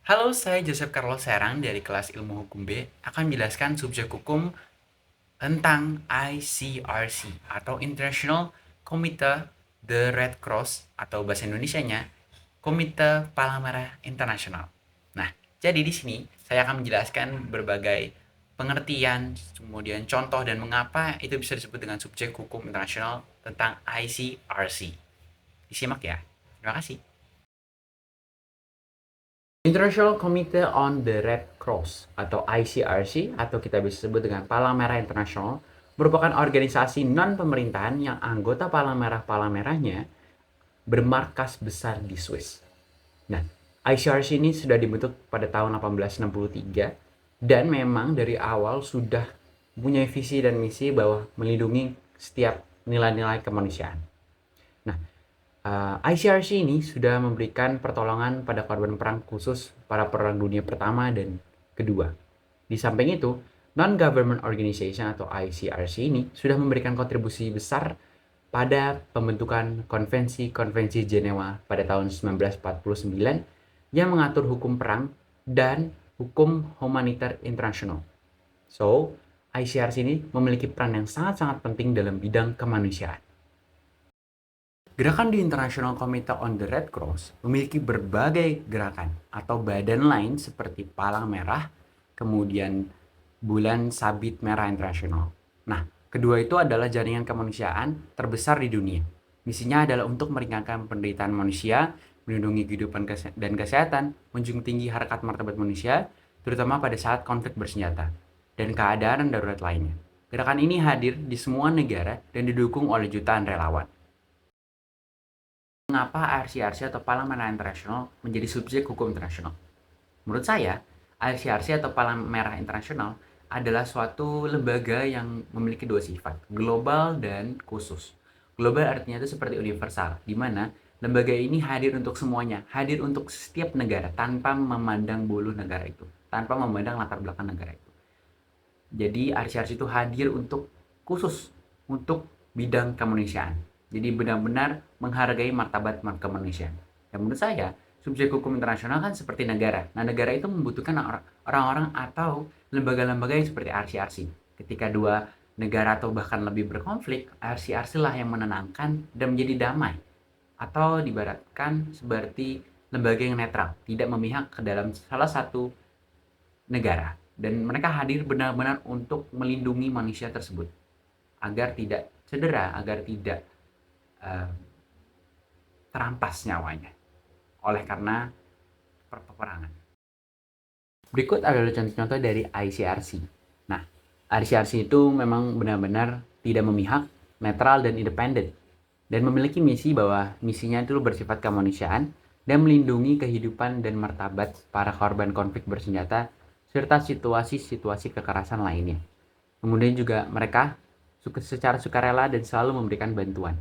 Halo, saya Joseph Carlos Serang dari kelas Ilmu Hukum B akan menjelaskan subjek hukum tentang ICRC atau International Committee the Red Cross atau bahasa Indonesianya Komite Palang Merah Internasional. Nah, jadi di sini saya akan menjelaskan berbagai pengertian, kemudian contoh dan mengapa itu bisa disebut dengan subjek hukum internasional tentang ICRC. Disimak ya. Terima kasih. International Committee on the Red Cross atau ICRC atau kita bisa sebut dengan Palang Merah Internasional merupakan organisasi non-pemerintahan yang anggota Palang Merahnya bermarkas besar di Swiss. Nah, ICRC ini sudah dibentuk pada tahun 1863 dan memang dari awal sudah punya visi dan misi bahwa melindungi setiap nilai-nilai kemanusiaan. Nah, ICRC ini sudah memberikan pertolongan pada korban perang khusus para perang dunia pertama dan kedua. Di samping itu, Non-Government Organization atau ICRC ini sudah memberikan kontribusi besar pada pembentukan Konvensi Jenewa pada tahun 1949 yang mengatur hukum perang dan hukum humaniter internasional. So, ICRC ini memiliki peran yang sangat-sangat penting dalam bidang kemanusiaan. Gerakan di International Committee on the Red Cross memiliki berbagai gerakan atau badan lain seperti Palang Merah, kemudian Bulan Sabit Merah Internasional. Nah, kedua itu adalah jaringan kemanusiaan terbesar di dunia. Misinya adalah untuk meringankan penderitaan manusia, melindungi kehidupan dan kesehatan, menjunjung tinggi harkat martabat manusia, terutama pada saat konflik bersenjata, dan keadaan darurat lainnya. Gerakan ini hadir di semua negara dan didukung oleh jutaan relawan. Mengapa ICRC atau Palang Merah Internasional menjadi subjek hukum internasional? Menurut saya, ICRC atau Palang Merah Internasional adalah suatu lembaga yang memiliki dua sifat, global dan khusus. Global artinya itu seperti universal, di mana lembaga ini hadir untuk semuanya, hadir untuk setiap negara tanpa memandang bulu negara itu, tanpa memandang latar belakang negara itu. Jadi ICRC itu hadir untuk khusus untuk bidang kemanusiaan. Jadi benar-benar menghargai martabat kemanusiaan. Dan menurut saya, subjek hukum internasional kan seperti negara. Nah, negara itu membutuhkan orang-orang atau lembaga-lembaga yang seperti RCRC. Ketika dua negara atau bahkan lebih berkonflik, RCRC lah yang menenangkan dan menjadi damai. Atau dibaratkan seperti lembaga yang netral, tidak memihak ke dalam salah satu negara. Dan mereka hadir benar-benar untuk melindungi manusia tersebut agar tidak cedera, agar tidak uh, terampas nyawanya oleh karena peperangan. Berikut adalah contoh-contoh dari ICRC. Nah, ICRC itu memang benar-benar tidak memihak, netral dan independen, dan memiliki misi bahwa misinya itu bersifat kemanusiaan dan melindungi kehidupan dan martabat para korban konflik bersenjata serta situasi-situasi kekerasan lainnya. Kemudian juga mereka secara sukarela dan selalu memberikan bantuan.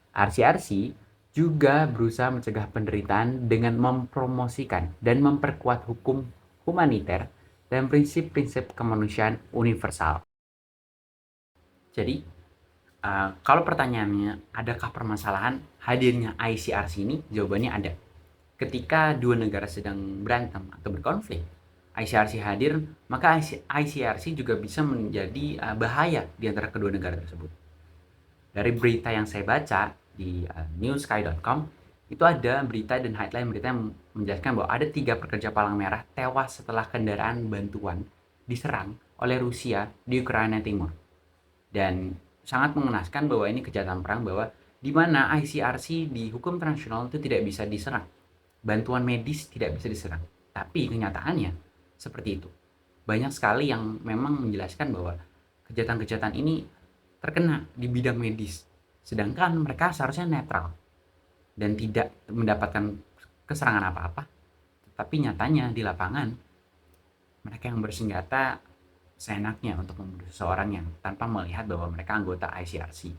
RCRC juga berusaha mencegah penderitaan dengan mempromosikan dan memperkuat hukum humaniter dan prinsip-prinsip kemanusiaan universal. Jadi, kalau pertanyaannya, adakah permasalahan hadirnya ICRC ini? Jawabannya ada. Ketika dua negara sedang berantem atau berkonflik, ICRC hadir, maka ICRC juga bisa menjadi bahaya di antara kedua negara tersebut. Dari berita yang saya baca di newsky.com, itu ada berita dan headline berita yang menjelaskan bahwa ada 3 pekerja palang merah tewas setelah kendaraan bantuan diserang oleh Rusia di Ukraina Timur. Dan sangat mengenaskan bahwa ini kejahatan perang, bahwa di mana ICRC di hukum internasional itu tidak bisa diserang. Bantuan medis tidak bisa diserang. Tapi kenyataannya seperti itu. Banyak sekali yang memang menjelaskan bahwa kejahatan-kejahatan ini terkena di bidang medis. Sedangkan mereka seharusnya netral dan tidak mendapatkan keserangan apa-apa. Tapi nyatanya di lapangan mereka yang bersenjata seenaknya untuk membunuh seseorang yang tanpa melihat bahwa mereka anggota ICRC.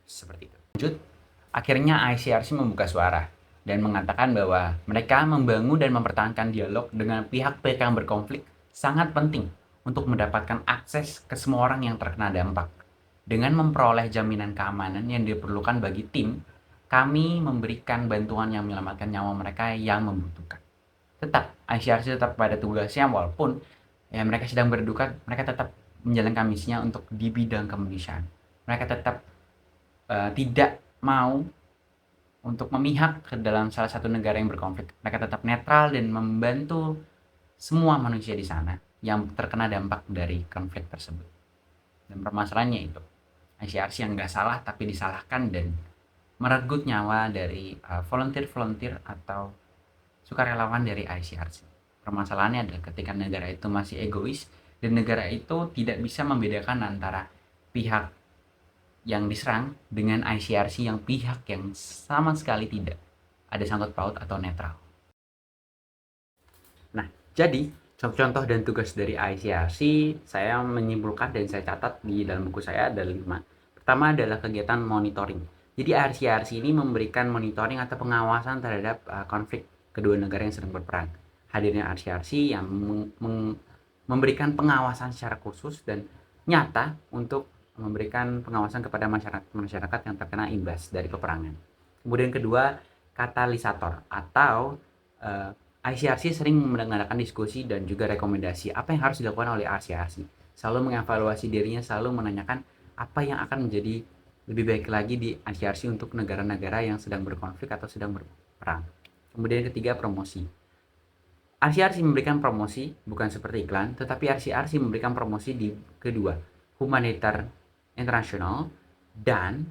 Seperti itu. Lanjut, akhirnya ICRC membuka suara dan mengatakan bahwa mereka membangun dan mempertahankan dialog dengan pihak-pihak yang berkonflik sangat penting untuk mendapatkan akses ke semua orang yang terkena dampak. Dengan memperoleh jaminan keamanan yang diperlukan bagi tim, kami memberikan bantuan yang menyelamatkan nyawa mereka yang membutuhkan. Tetap, ICRC tetap pada tugasnya walaupun ya mereka sedang berduka, mereka tetap menjalankan misinya untuk di bidang kemanusiaan. Mereka tetap tidak mau untuk memihak ke dalam salah satu negara yang berkonflik. Mereka tetap netral dan membantu semua manusia di sana yang terkena dampak dari konflik tersebut. Dan permasalahannya itu, ICRC yang nggak salah tapi disalahkan dan merenggut nyawa dari volunteer-volunteer atau sukarelawan dari ICRC. Permasalahannya adalah ketika negara itu masih egois dan negara itu tidak bisa membedakan antara pihak yang diserang dengan ICRC yang pihak yang sama sekali tidak ada sangkut paut atau netral. Nah, jadi contoh dan tugas dari ICRC saya menyimpulkan dan saya catat di dalam buku saya ada 5. Pertama adalah kegiatan monitoring. Jadi ICRC ini memberikan monitoring atau pengawasan terhadap konflik kedua negara yang sedang berperang. Hadirnya ICRC yang memberikan pengawasan secara khusus dan nyata untuk memberikan pengawasan kepada masyarakat yang terkena imbas dari peperangan. Kemudian kedua, katalisator atau ICRC sering mengadakan diskusi dan juga rekomendasi apa yang harus dilakukan oleh ICRC. Selalu mengevaluasi dirinya, selalu menanyakan apa yang akan menjadi lebih baik lagi di ICRC untuk negara-negara yang sedang berkonflik atau sedang berperang. Kemudian ketiga, promosi. ICRC memberikan promosi bukan seperti iklan, tetapi ICRC memberikan promosi di kedua, humaniter internasional dan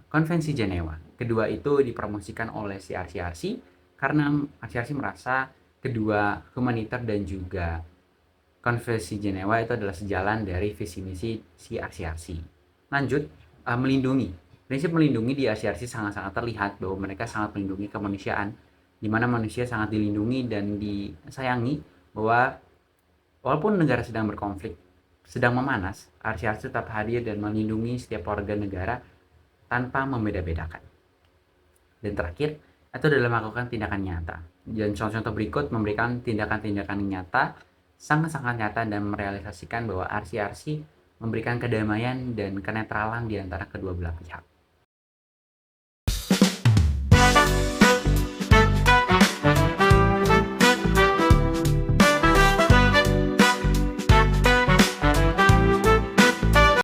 konvensi Jenewa. Kedua itu dipromosikan oleh si ICRC karena ICRC merasa kedua humaniter dan juga konvensi Jenewa itu adalah sejalan dari visi misi si ICRC. Lanjut, melindungi. Prinsip melindungi di ICRC sangat-sangat terlihat bahwa mereka sangat melindungi kemanusiaan, di mana manusia sangat dilindungi dan disayangi, bahwa walaupun negara sedang berkonflik, sedang memanas, ICRC tetap hadir dan melindungi setiap warga negara tanpa membeda-bedakan. Dan terakhir, itu adalah melakukan tindakan nyata. Dan contoh-contoh berikut memberikan tindakan-tindakan nyata, sangat-sangat nyata dan merealisasikan bahwa ICRC memberikan kedamaian dan kenetralan di antara kedua belah pihak.